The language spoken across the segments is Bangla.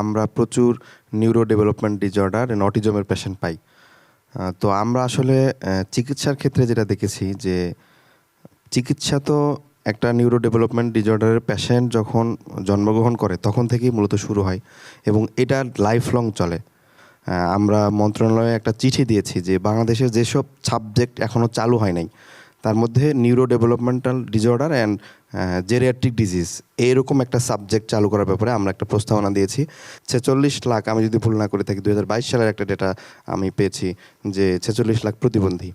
আমরা প্রচুর নিউরো ডেভেলপমেন্ট ডিসঅর্ডার অ্যান্ড অটিজমের পেশেন্ট পাই। তো আমরা আসলে চিকিৎসার ক্ষেত্রে যেটা দেখেছি যে চিকিৎসা তো একটা নিউরো ডেভেলপমেন্ট ডিসঅর্ডারের পেশেন্ট যখন জন্মগ্রহণ করে তখন থেকেই মূলত শুরু হয় এবং এটা লাইফ লং চলে। আমরা মন্ত্রণালয়ে একটা চিঠি দিয়েছি যে বাংলাদেশের যেসব সাবজেক্ট এখনও চালু হয় নাই তার মধ্যে neuro developmental disorder and geriatric disease এইরকম একটা সাবজেক্ট চালু করার ব্যাপারে আমরা একটা প্রস্তাবনা দিয়েছি। 46 লাখ, আমি যদি ভুল না করে থাকি 2022 সালের একটা ডেটা আমি পেয়েছি যে 46 লাখ প্রতিবন্ধী।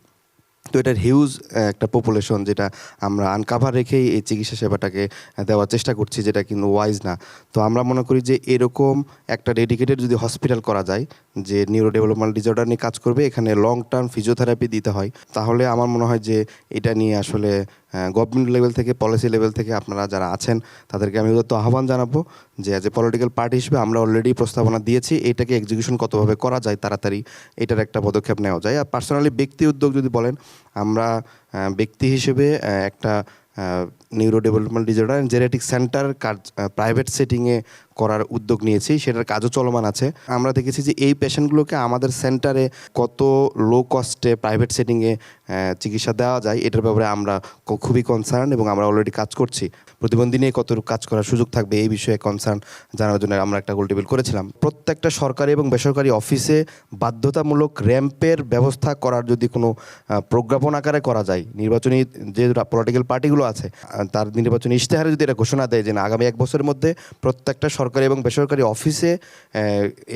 তো এটার হিউজ একটা পপুলেশন যেটা আমরা আনকাভার রেখেই এই চিকিৎসা সেবাটাকে দেওয়ার চেষ্টা করছি, যেটা কিন্তু ওয়াইজ না। তো আমরা মনে করি যে এরকম একটা ডেডিকেটেড যদি হসপিটাল করা যায় যে নিউরো ডেভেলপমেন্টাল ডিসঅর্ডার নিয়ে কাজ করবে, এখানে লং টার্ম ফিজিওথেরাপি দিতে হয়, তাহলে আমার মনে হয় যে এটা নিয়ে আসলে গভর্নমেন্ট লেভেল থেকে, পলিসি লেভেল থেকে আপনারা যারা আছেন তাদেরকে আমি তো আহ্বান জানাবো যে অ্যাজ এ পলিটিক্যাল পার্টি হিসেবে আমরা অলরেডি প্রস্তাবনা দিয়েছি, এটাকে এক্সিকিউশন কতভাবে করা যায় তাড়াতাড়ি এটার একটা পদক্ষেপ নেওয়া যায়। আর পার্সোনালি ব্যক্তি উদ্যোগ যদি বলেন, আমরা ব্যক্তি হিসেবে একটা neuro development disorder and genetic centre কাজ প্রাইভেট সেটিংয়ে করার উদ্যোগ নিয়েছি, সেটার কাজও চলমান আছে। আমরা দেখেছি যে এই পেশেন্টগুলোকে আমাদের সেন্টারে কত লো কস্টে প্রাইভেট সেটিংয়ে চিকিৎসা দেওয়া যায় এটার ব্যাপারে আমরা খুবই কনসার্ন এবং আমরা অলরেডি কাজ করছি। প্রতিবন্ধী নিয়ে কত কাজ করার সুযোগ থাকবে এই বিষয়ে কনসার্ন জানার জন্য আমরা একটা গোলটেবিল করেছিলাম। প্রত্যেকটা সরকারি এবং বেসরকারি অফিসে বাধ্যতামূলক র্যাম্পের ব্যবস্থা করার যদি কোনো প্রজ্ঞাপন আকারে করা যায়, নির্বাচনী যে পলিটিক্যাল পার্টিগুলো আছে তার নির্বাচনী ইশতেহারে যদি এটা ঘোষণা দেয় যে না আগামী 1 বছরের মধ্যে প্রত্যেকটা সরকারি এবং বেসরকারি অফিসে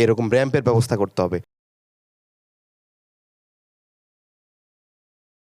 এরকম র্যাম্পের ব্যবস্থা করতে হবে।